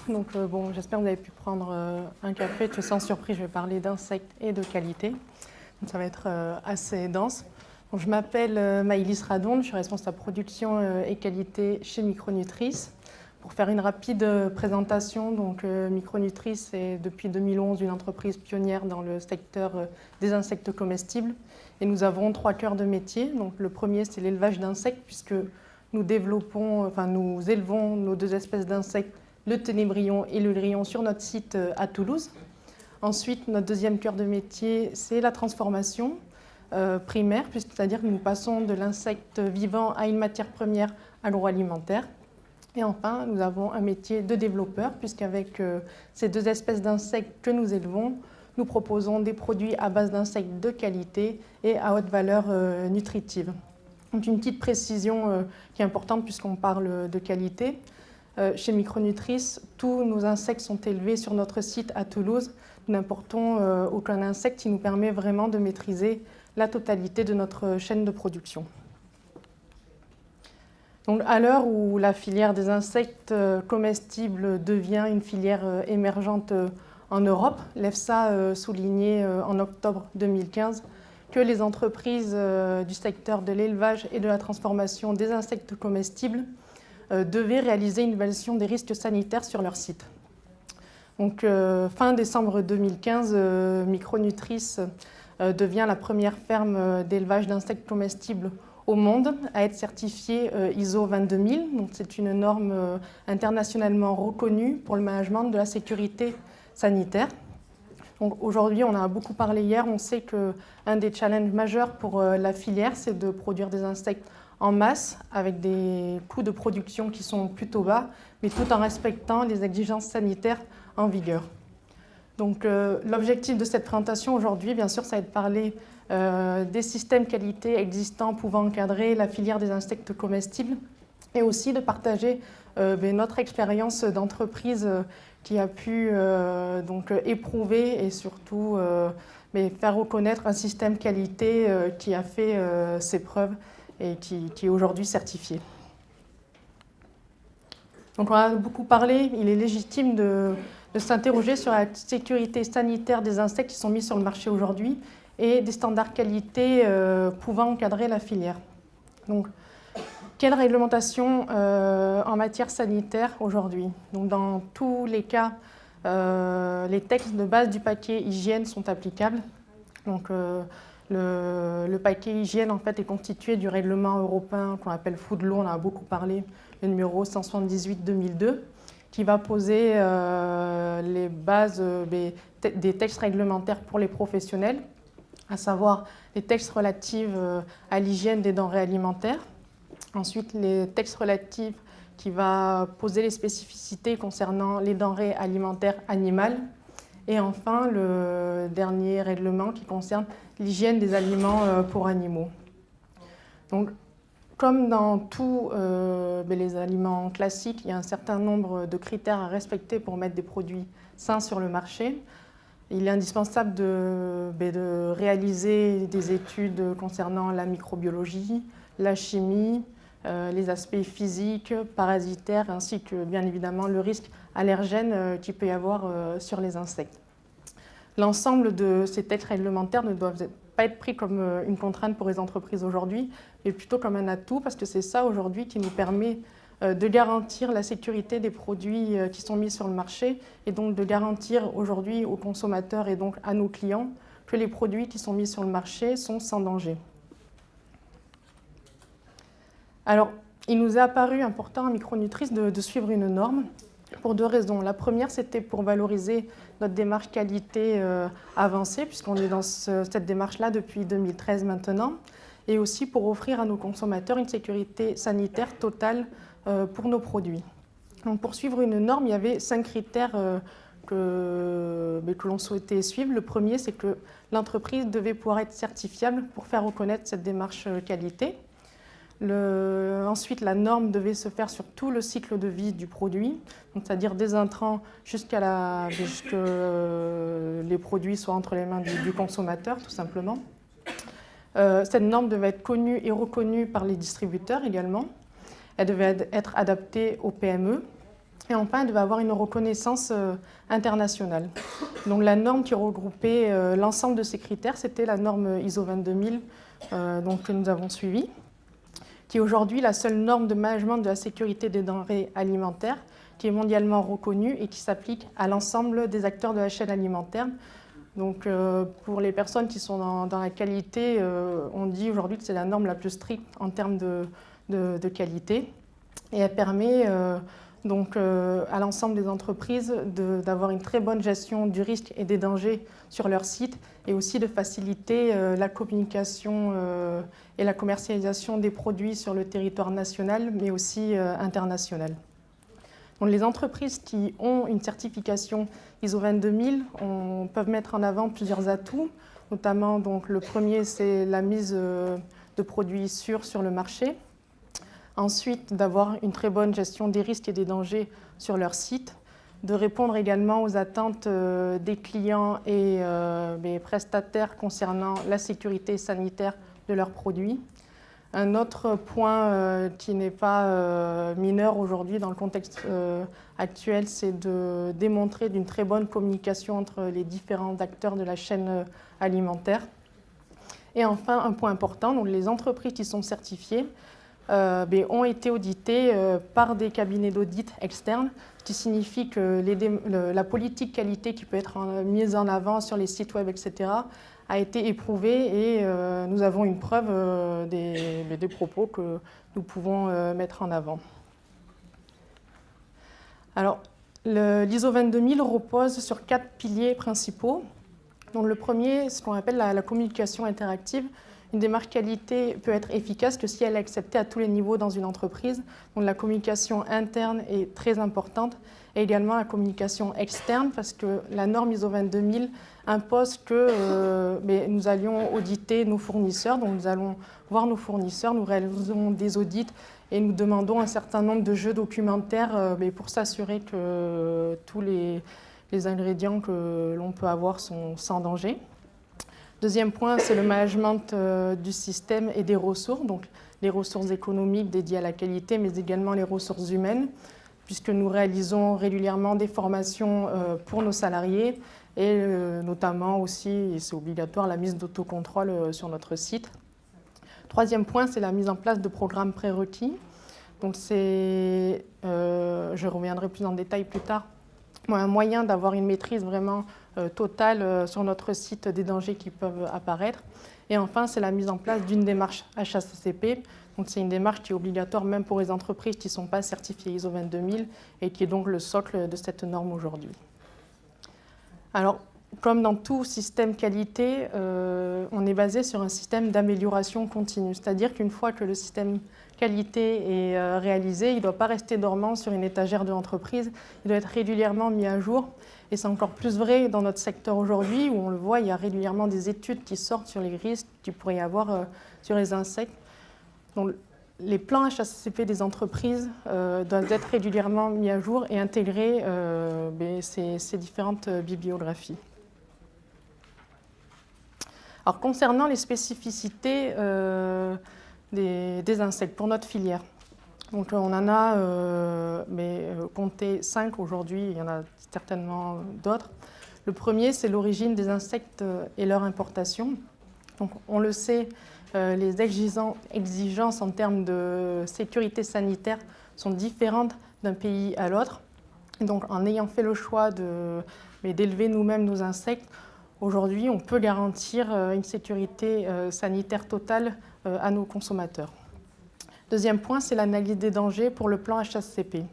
Donc bon, j'espère que vous avez pu prendre un café. Sans surprise, je vais parler d'insectes et de qualité. Donc, ça va être assez dense. Donc, je m'appelle Maïlis Radon, je suis responsable production et qualité chez Micronutrice. Pour faire une rapide présentation, donc Micronutrice est depuis 2011 une entreprise pionnière dans le secteur des insectes comestibles. Et nous avons 3 cœurs de métier. Donc, le premier, c'est l'élevage d'insectes, puisque nous élevons nos 2 espèces d'insectes, le ténébrion et le grillon, sur notre site à Toulouse. Ensuite, notre deuxième cœur de métier, c'est la transformation primaire, c'est-à-dire que nous passons de l'insecte vivant à une matière première agroalimentaire. Et enfin, nous avons un métier de développeur, puisqu'avec ces 2 espèces d'insectes que nous élevons, nous proposons des produits à base d'insectes de qualité et à haute valeur nutritive. Donc une petite précision qui est importante puisqu'on parle de qualité. Chez Micronutrice, tous nos insectes sont élevés sur notre site à Toulouse. Nous n'importons aucun insecte qui nous permet vraiment de maîtriser la totalité de notre chaîne de production. Donc, à l'heure où la filière des insectes comestibles devient une filière émergente en Europe, l'EFSA soulignait en octobre 2015 que les entreprises du secteur de l'élevage et de la transformation des insectes comestibles devaient réaliser une évaluation des risques sanitaires sur leur site. Donc, fin décembre 2015, Micronutrice devient la première ferme d'élevage d'insectes comestibles au monde à être certifiée ISO 22000. Donc, c'est une norme internationalement reconnue pour le management de la sécurité sanitaire. Donc, aujourd'hui, on en a beaucoup parlé hier, on sait qu'un des challenges majeurs pour la filière, c'est de produire des insectes en masse, avec des coûts de production qui sont plutôt bas, mais tout en respectant les exigences sanitaires en vigueur. Donc, l'objectif de cette présentation aujourd'hui, bien sûr, ça va être de parler des systèmes qualité existants pouvant encadrer la filière des insectes comestibles et aussi de partager notre expérience d'entreprise qui a pu éprouver et surtout faire reconnaître un système qualité qui a fait ses preuves et qui est aujourd'hui certifié. Donc on a beaucoup parlé, il est légitime de s'interroger sur la sécurité sanitaire des insectes qui sont mis sur le marché aujourd'hui et des standards qualité pouvant encadrer la filière. Donc, quelle réglementation en matière sanitaire aujourd'hui? Donc, dans tous les cas, les textes de base du paquet hygiène sont applicables. Donc, le paquet hygiène en fait, est constitué du règlement européen qu'on appelle Food Law, on en a beaucoup parlé, le numéro 178/2002, qui va poser les bases des textes réglementaires pour les professionnels, à savoir les textes relatifs à l'hygiène des denrées alimentaires. Ensuite, les textes relatifs qui va poser les spécificités concernant les denrées alimentaires animales. Et enfin, le dernier règlement qui concerne l'hygiène des aliments pour animaux. Donc, comme dans tous les aliments classiques, il y a un certain nombre de critères à respecter pour mettre des produits sains sur le marché. Il est indispensable de réaliser des études concernant la microbiologie, la chimie, les aspects physiques, parasitaires, ainsi que bien évidemment le risque allergène qu'il peut y avoir sur les insectes. L'ensemble de ces textes réglementaires ne doivent pas être pris comme une contrainte pour les entreprises aujourd'hui, mais plutôt comme un atout, parce que c'est ça aujourd'hui qui nous permet de garantir la sécurité des produits qui sont mis sur le marché et donc de garantir aujourd'hui aux consommateurs et donc à nos clients que les produits qui sont mis sur le marché sont sans danger. Alors, il nous est apparu important à Micronutrice de suivre une norme pour 2 raisons. La première, c'était pour valoriser notre démarche qualité avancée, puisqu'on est dans cette démarche-là depuis 2013 maintenant, et aussi pour offrir à nos consommateurs une sécurité sanitaire totale pour nos produits. Donc, pour suivre une norme, il y avait 5 critères que l'on souhaitait suivre. Le premier, c'est que l'entreprise devait pouvoir être certifiable pour faire reconnaître cette démarche qualité. Ensuite, la norme devait se faire sur tout le cycle de vie du produit, c'est-à-dire des intrants jusqu'à les produits soient entre les mains du consommateur, tout simplement. Cette norme devait être connue et reconnue par les distributeurs également. Elle devait être adaptée aux PME. Et enfin, elle devait avoir une reconnaissance internationale. Donc la norme qui regroupait l'ensemble de ces critères, c'était la norme ISO 22000 que nous avons suivie, qui est aujourd'hui la seule norme de management de la sécurité des denrées alimentaires, qui est mondialement reconnue et qui s'applique à l'ensemble des acteurs de la chaîne alimentaire. Donc pour les personnes qui sont dans la qualité, on dit aujourd'hui que c'est la norme la plus stricte en termes de qualité. Et elle permet à l'ensemble des entreprises d'avoir une très bonne gestion du risque et des dangers sur leur site et aussi de faciliter la communication et la commercialisation des produits sur le territoire national mais aussi international. Donc, les entreprises qui ont une certification ISO 22000 peuvent mettre en avant plusieurs atouts, notamment donc, le premier c'est la mise de produits sûrs sur le marché. Ensuite, d'avoir une très bonne gestion des risques et des dangers sur leur site, de répondre également aux attentes des clients et des prestataires concernant la sécurité sanitaire de leurs produits. Un autre point qui n'est pas mineur aujourd'hui dans le contexte actuel, c'est de démontrer d'une très bonne communication entre les différents acteurs de la chaîne alimentaire. Et enfin, un point important, donc les entreprises qui sont certifiées ont été auditées par des cabinets d'audit externes, ce qui signifie que la politique qualité qui peut être mise en avant sur les sites web, etc., a été éprouvée et nous avons une preuve des propos que nous pouvons mettre en avant. Alors, l'ISO 22000 repose sur 4 piliers principaux. Donc, le premier, ce qu'on appelle la communication interactive. Une démarche qualité peut être efficace que si elle est acceptée à tous les niveaux dans une entreprise. Donc la communication interne est très importante et également la communication externe parce que la norme ISO 22000 impose que nous allions auditer nos fournisseurs. Donc nous allons voir nos fournisseurs, nous réalisons des audits et nous demandons un certain nombre de jeux documentaires pour s'assurer que tous les ingrédients que l'on peut avoir sont sans danger. Deuxième point, c'est le management du système et des ressources, donc les ressources économiques dédiées à la qualité, mais également les ressources humaines, puisque nous réalisons régulièrement des formations pour nos salariés et notamment aussi, et c'est obligatoire, la mise d'autocontrôle sur notre site. Troisième point, c'est la mise en place de programmes prérequis. Donc je reviendrai plus en détail plus tard, un moyen d'avoir une maîtrise vraiment totale sur notre site des dangers qui peuvent apparaître. Et enfin, c'est la mise en place d'une démarche HACCP. Donc, c'est une démarche qui est obligatoire même pour les entreprises qui ne sont pas certifiées ISO 22000 et qui est donc le socle de cette norme aujourd'hui. Alors, comme dans tout système qualité, on est basé sur un système d'amélioration continue. C'est-à-dire qu'une fois que le système qualité est réalisé, il ne doit pas rester dormant sur une étagère de l'entreprise, il doit être régulièrement mis à jour. Et c'est encore plus vrai dans notre secteur aujourd'hui, où on le voit, il y a régulièrement des études qui sortent sur les risques qu'il pourrait y avoir sur les insectes. Donc, les plans HACCP des entreprises doivent être régulièrement mis à jour et intégrer ces différentes bibliographies. Alors, concernant les spécificités des insectes pour notre filière, donc on en a compté 5 aujourd'hui, il y en a certainement d'autres. Le premier, c'est l'origine des insectes et leur importation. Donc, on le sait, les exigences en termes de sécurité sanitaire sont différentes d'un pays à l'autre. Donc, en ayant fait le choix d'élever nous-mêmes nos insectes, aujourd'hui, on peut garantir une sécurité sanitaire totale à nos consommateurs. Deuxième point, c'est l'analyse des dangers pour le plan HACCP.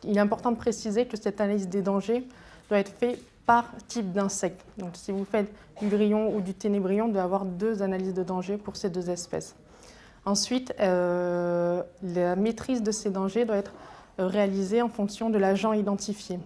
Il est important de préciser que cette analyse des dangers doit être faite par type d'insecte. Donc, si vous faites du grillon ou du ténébrion, vous devez avoir 2 analyses de danger pour ces 2 espèces. Ensuite, la maîtrise de ces dangers doit être réalisée en fonction de l'agent identifié.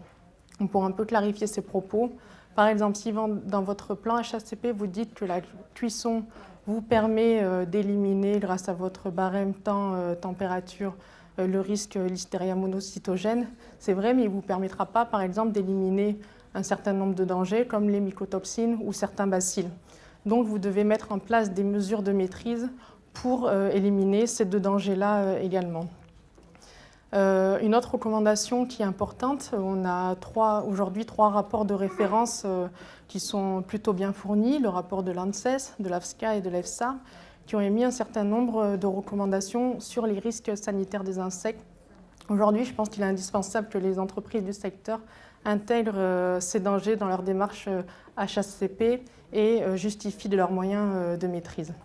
Donc, pour un peu clarifier ces propos, par exemple, si dans votre plan HACCP, vous dites que la cuisson vous permet d'éliminer, grâce à votre barème temps-température, le risque Listeria monocytogène, c'est vrai, mais il ne vous permettra pas, par exemple, d'éliminer un certain nombre de dangers, comme les mycotoxines ou certains bacilles. Donc, vous devez mettre en place des mesures de maîtrise pour éliminer ces 2 dangers-là également. Une autre recommandation qui est importante, on a aujourd'hui trois rapports de référence qui sont plutôt bien fournis, le rapport de l'ANSES, de l'AFSCA et de l'EFSA, qui ont émis un certain nombre de recommandations sur les risques sanitaires des insectes. Aujourd'hui, je pense qu'il est indispensable que les entreprises du secteur intègrent ces dangers dans leur démarche HACCP et justifient de leurs moyens de maîtrise.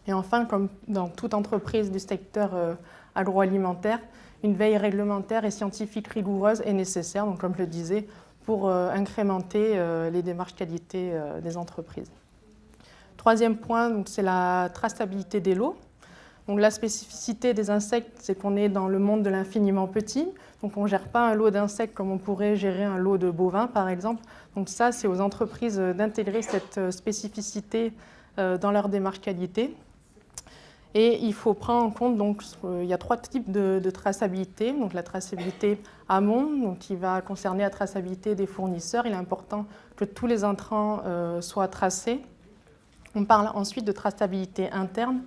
Et enfin, comme dans toute entreprise du secteur agroalimentaire, une veille réglementaire et scientifique rigoureuse est nécessaire, donc comme je le disais, pour incrémenter les démarches qualité des entreprises. Troisième point, c'est la traçabilité des lots. Donc, la spécificité des insectes, c'est qu'on est dans le monde de l'infiniment petit. Donc, on ne gère pas un lot d'insectes comme on pourrait gérer un lot de bovins, par exemple. Donc, ça, c'est aux entreprises d'intégrer cette spécificité dans leur démarche qualité. Et il faut prendre en compte, donc, il y a trois types de traçabilité. Donc, la traçabilité amont, donc, qui va concerner la traçabilité des fournisseurs. Il est important que tous les intrants soient tracés. On parle ensuite de traçabilité interne,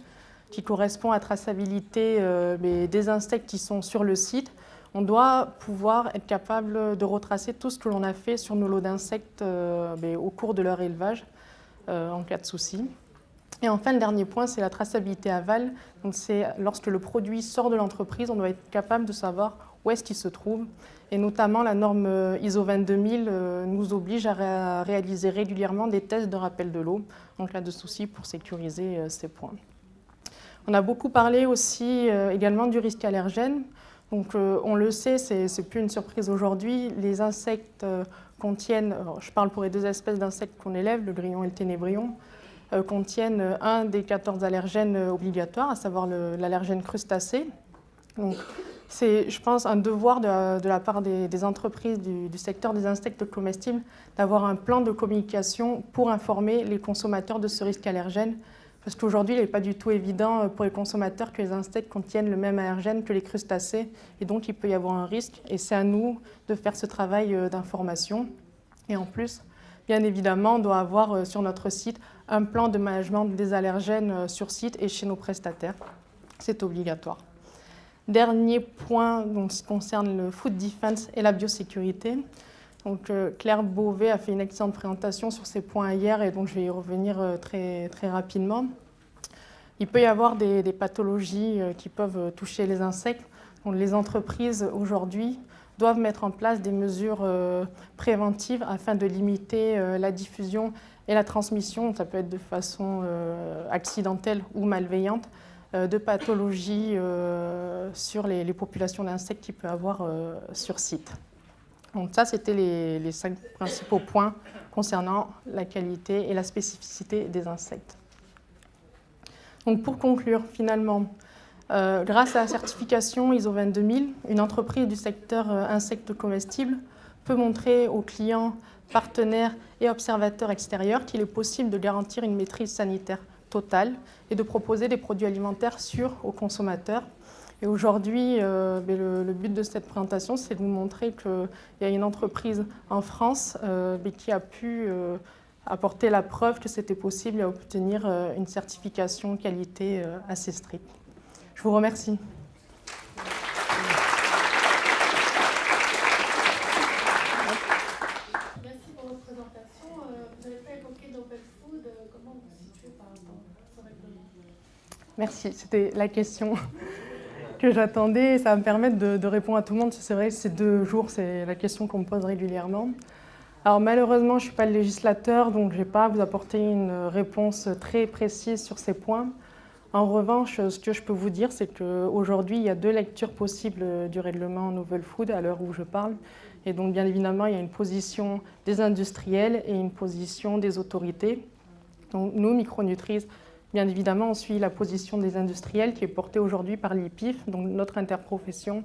qui correspond à la traçabilité des insectes qui sont sur le site. On doit pouvoir être capable de retracer tout ce que l'on a fait sur nos lots d'insectes au cours de leur élevage, en cas de souci. Et enfin, le dernier point, c'est la traçabilité aval. Donc, c'est lorsque le produit sort de l'entreprise, on doit être capable de savoir où est-ce qu'il se trouve. Et notamment, la norme ISO 22000 nous oblige à réaliser régulièrement des tests de rappel de l'eau en cas de souci pour sécuriser ces points. On a beaucoup parlé aussi également du risque allergène. Donc, on le sait, c'est plus une surprise aujourd'hui. Les insectes contiennent, je parle pour les deux espèces d'insectes qu'on élève, le grillon et le ténébrion, contiennent un des 14 allergènes obligatoires, à savoir l'allergène crustacé. Donc, c'est, je pense, un devoir de la part des entreprises du secteur des insectes comestibles d'avoir un plan de communication pour informer les consommateurs de ce risque allergène. Parce qu'aujourd'hui, il n'est pas du tout évident pour les consommateurs que les insectes contiennent le même allergène que les crustacés. Et donc, il peut y avoir un risque. Et c'est à nous de faire ce travail d'information. Et en plus, bien évidemment, on doit avoir sur notre site un plan de management des allergènes sur site et chez nos prestataires. C'est obligatoire. Dernier point donc, qui concerne le food defense et la biosécurité. Donc, Claire Beauvais a fait une excellente présentation sur ces points hier et donc je vais y revenir très rapidement. Il peut y avoir des pathologies qui peuvent toucher les insectes. Donc, les entreprises aujourd'hui doivent mettre en place des mesures préventives afin de limiter la diffusion et la transmission, ça peut être de façon accidentelle ou malveillante, de pathologies sur les populations d'insectes qu'il peut y avoir sur site. Donc ça, c'était les 5 principaux points concernant la qualité et la spécificité des insectes. Donc pour conclure, finalement, grâce à la certification ISO 22000, une entreprise du secteur insectes comestibles peut montrer aux clients, partenaires et observateurs extérieurs qu'il est possible de garantir une maîtrise sanitaire totale et de proposer des produits alimentaires sûrs aux consommateurs. Et aujourd'hui, le but de cette présentation, c'est de vous montrer qu'il y a une entreprise en France qui a pu apporter la preuve que c'était possible et obtenir une certification qualité assez stricte. Je vous remercie. Merci pour votre présentation. Vous n'avez pas évoqué Novel Food. Comment vous vous situez par rapport à ce règlement? Merci, c'était la question que j'attendais. Ça va me permettre de répondre à tout le monde. C'est vrai, ces 2 jours, c'est la question qu'on me pose régulièrement. Alors malheureusement, je ne suis pas le législateur, donc je ne vais pas vous apporter une réponse très précise sur ces points. En revanche, ce que je peux vous dire, c'est qu'aujourd'hui, il y a 2 lectures possibles du règlement Novel Food à l'heure où je parle. Et donc, bien évidemment, il y a une position des industriels et une position des autorités. Donc, nous, Micronutris, bien évidemment, on suit la position des industriels qui est portée aujourd'hui par l'IPIF, donc notre interprofession,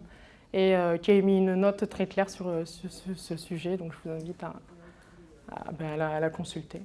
et qui a émis une note très claire sur ce sujet. Donc, je vous invite à la consulter.